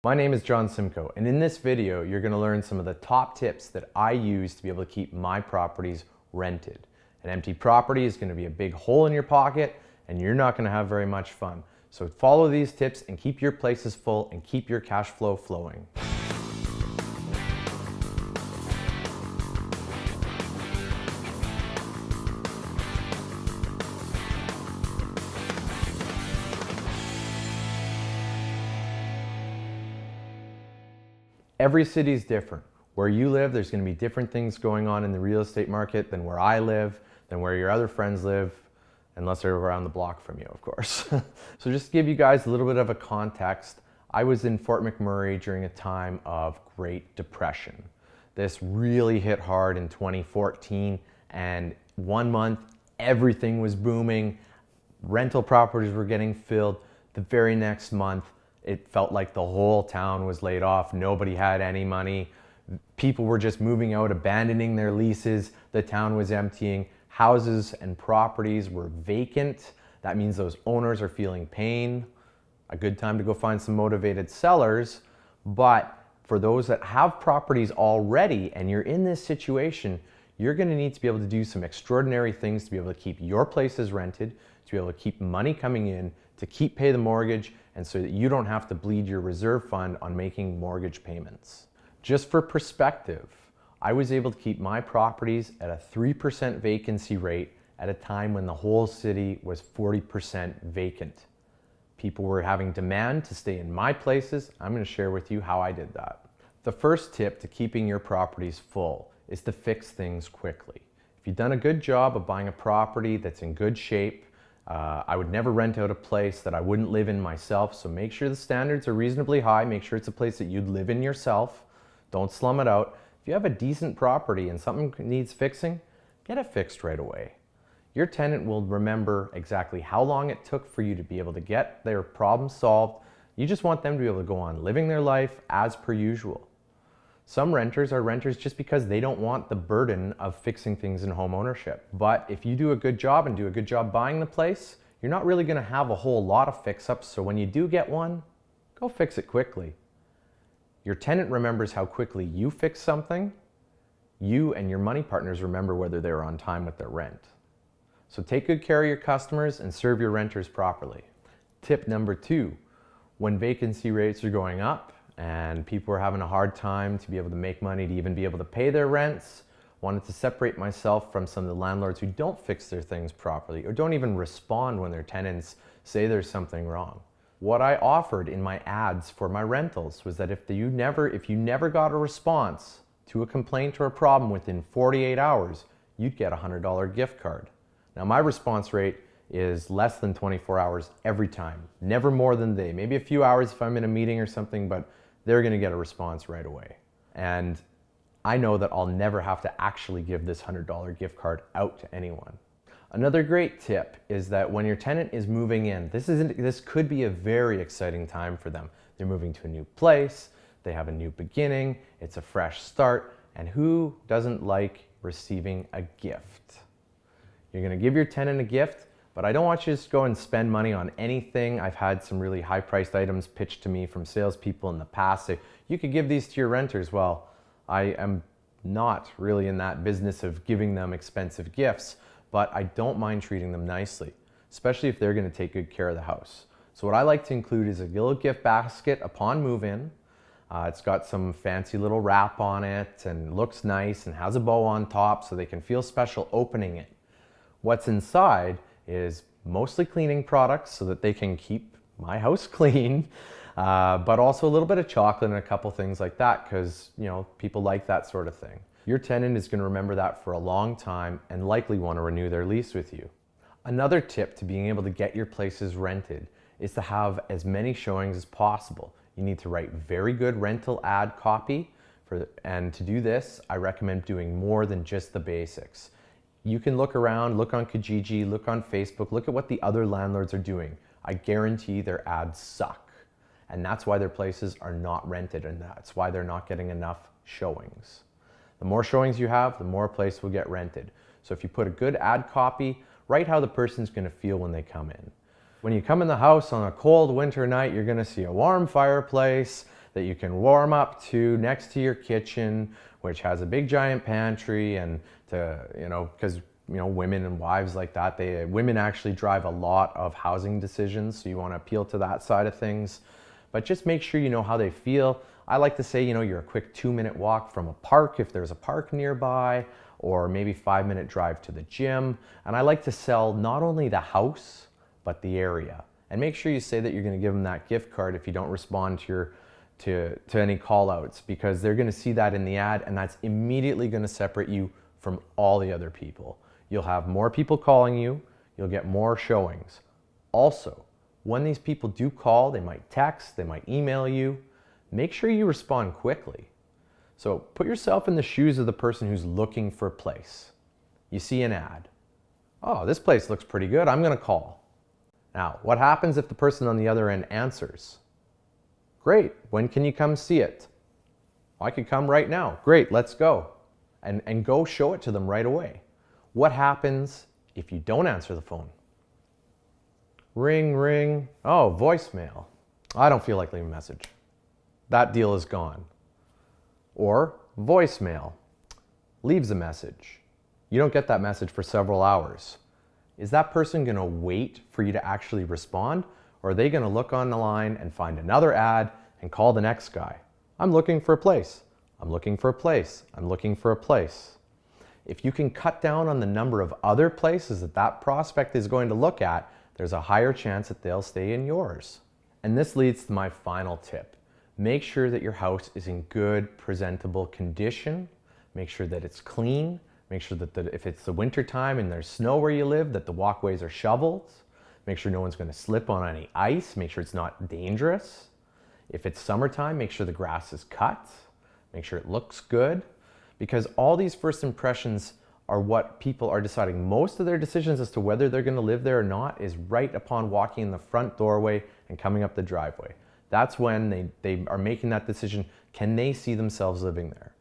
My name is John Simcoe, and in this video, you're going to learn some of the top tips that I use to be able to keep my properties rented. An empty property is going to be a big hole in your pocket, and you're not going to have very much fun. So follow these tips and keep your places full and keep your cash flow flowing. Every city is different. Where you live, there's going to be different things going on in the real estate market than where I live, than where your other friends live, unless they're around the block from you, of course. So just to give you guys a little bit of a context, I was in Fort McMurray during a time of Great Depression. This really hit hard in 2014, and 1 month, everything was booming. Rental properties were getting filled. The very next month, it felt like the whole town was laid off. Nobody had any money. People were just moving out, abandoning their leases. The town was emptying. Houses and properties were vacant. That means those owners are feeling pain. A good time to go find some motivated sellers. But for those that have properties already and you're in this situation, you're going to need to be able to do some extraordinary things to be able to keep your places rented, to be able to keep money coming in, to pay the mortgage, and so that you don't have to bleed your reserve fund on making mortgage payments. Just for perspective, I was able to keep my properties at a 3% vacancy rate at a time when the whole city was 40% vacant. People were having demand to stay in my places. I'm going to share with you how I did that. The first tip to keeping your properties full is to fix things quickly. If you've done a good job of buying a property that's in good shape, I would never rent out a place that I wouldn't live in myself, so make sure the standards are reasonably high. Make sure it's a place that you'd live in yourself. Don't slum it out. If you have a decent property and something needs fixing, get it fixed right away. Your tenant will remember exactly how long it took for you to be able to get their problem solved. You just want them to be able to go on living their life as per usual. Some renters are renters just because they don't want the burden of fixing things in home ownership. But if you do a good job and do a good job buying the place, you're not really going to have a whole lot of fix-ups. So when you do get one, go fix it quickly. Your tenant remembers how quickly you fix something. You and your money partners remember whether they're on time with their rent. So take good care of your customers and serve your renters properly. Tip number 2, when vacancy rates are going up, and people are having a hard time to be able to make money to even be able to pay their rents, wanted to separate myself from some of the landlords who don't fix their things properly or don't even respond when their tenants say there's something wrong. What I offered in my ads for my rentals was that if you never got a response to a complaint or a problem within 48 hours, you'd get a $100 gift card. Now my response rate is less than 24 hours every time, never more than maybe a few hours if I'm in a meeting or something, but they're going to get a response right away. And I know that I'll never have to actually give this $100 gift card out to anyone. Another great tip is that when your tenant is moving in, this could be a very exciting time for them. They're moving to a new place, they have a new beginning, it's a fresh start, and who doesn't like receiving a gift? You're going to give your tenant a gift, but I don't want you to just go and spend money on anything. I've had some really high-priced items pitched to me from salespeople in the past. Say, you could give these to your renters. Well, I am not really in that business of giving them expensive gifts, but I don't mind treating them nicely, especially if they're going to take good care of the house. So what I like to include is a little gift basket upon move-in. It's got some fancy little wrap on it and looks nice and has a bow on top so they can feel special opening it. What's inside is mostly cleaning products so that they can keep my house clean, but also a little bit of chocolate and a couple things like that because, people like that sort of thing. Your tenant is going to remember that for a long time and likely want to renew their lease with you. Another tip to being able to get your places rented is to have as many showings as possible. You need to write very good rental ad copy, and to do this, I recommend doing more than just the basics. You can look around, look on Kijiji, look on Facebook, look at what the other landlords are doing. I guarantee their ads suck. And that's why their places are not rented, and that's why they're not getting enough showings. The more showings you have, the more a place will get rented. So if you put a good ad copy, write how the person's going to feel when they come in. When you come in the house on a cold winter night, you're going to see a warm fireplace. that you can warm up to next to your kitchen, which has a big giant pantry, and because women and wives like that, women actually drive a lot of housing decisions, so you want to appeal to that side of things. But just make sure you know how they feel. I like to say, you're a quick 2-minute walk from a park if there's a park nearby, or maybe 5-minute drive to the gym. And I like to sell not only the house, but the area. And make sure you say that you're going to give them that gift card if you don't respond to any call outs, because they're going to see that in the ad, and that's immediately going to separate you from all the other people. You'll have more people calling you, you'll get more showings. Also, when these people do call, they might text, they might email you, make sure you respond quickly. So put yourself in the shoes of the person who's looking for a place. You see an ad. Oh, this place looks pretty good, I'm going to call. Now, what happens if the person on the other end answers? Great, when can you come see it? I could come right now. Great, let's go. And go show it to them right away. What happens if you don't answer the phone? Ring, ring. Oh, voicemail. I don't feel like leaving a message. That deal is gone. Or voicemail. Leaves a message. You don't get that message for several hours. Is that person going to wait for you to actually respond? Or are they going to look on the line and find another ad and call the next guy? I'm looking for a place. I'm looking for a place. I'm looking for a place. If you can cut down on the number of other places that prospect is going to look at, there's a higher chance that they'll stay in yours. And this leads to my final tip. Make sure that your house is in good, presentable condition. Make sure that it's clean. Make sure that if it's the winter time and there's snow where you live, that the walkways are shoveled. Make sure no one's going to slip on any ice. Make sure it's not dangerous. If it's summertime, make sure the grass is cut. Make sure it looks good. Because all these first impressions are what people are deciding. Most of their decisions as to whether they're going to live there or not is right upon walking in the front doorway and coming up the driveway. That's when they are making that decision. Can they see themselves living there?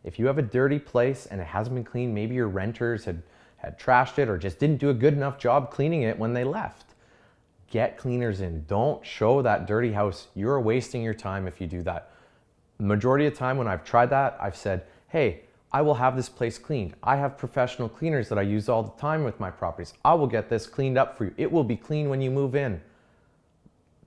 If you have a dirty place and it hasn't been cleaned, maybe your renters had trashed it or just didn't do a good enough job cleaning it when they left. Get cleaners in. Don't show that dirty house. You're wasting your time if you do that. The majority of the time when I've tried that, I've said, hey, I will have this place cleaned. I have professional cleaners that I use all the time with my properties. I will get this cleaned up for you. It will be clean when you move in.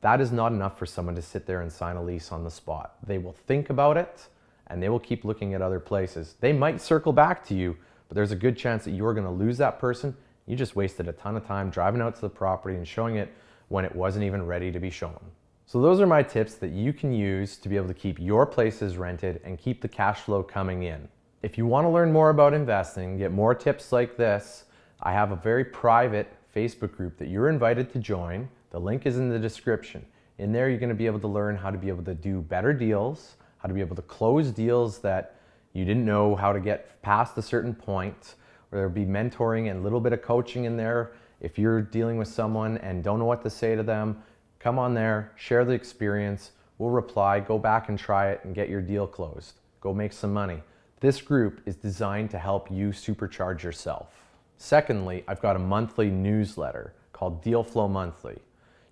That is not enough for someone to sit there and sign a lease on the spot. They will think about it and they will keep looking at other places. They might circle back to you, but there's a good chance that you're going to lose that person. You just wasted a ton of time driving out to the property and showing it when it wasn't even ready to be shown. So those are my tips that you can use to be able to keep your places rented and keep the cash flow coming in. If you want to learn more about investing, get more tips like this, I have a very private Facebook group that you're invited to join. The link is in the description. In there, you're going to be able to learn how to be able to do better deals, how to be able to close deals that you didn't know how to get past a certain point, where there'll be mentoring and a little bit of coaching in there. If you're dealing with someone and don't know what to say to them, come on there, share the experience, we'll reply, go back and try it and get your deal closed. Go make some money. This group is designed to help you supercharge yourself. Secondly, I've got a monthly newsletter called Deal Flow Monthly.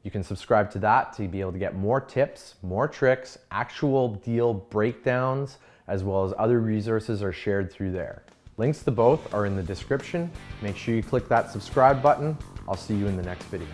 You can subscribe to that to be able to get more tips, more tricks, actual deal breakdowns, as well as other resources are shared through there. Links to both are in the description. Make sure you click that subscribe button. I'll see you in the next video.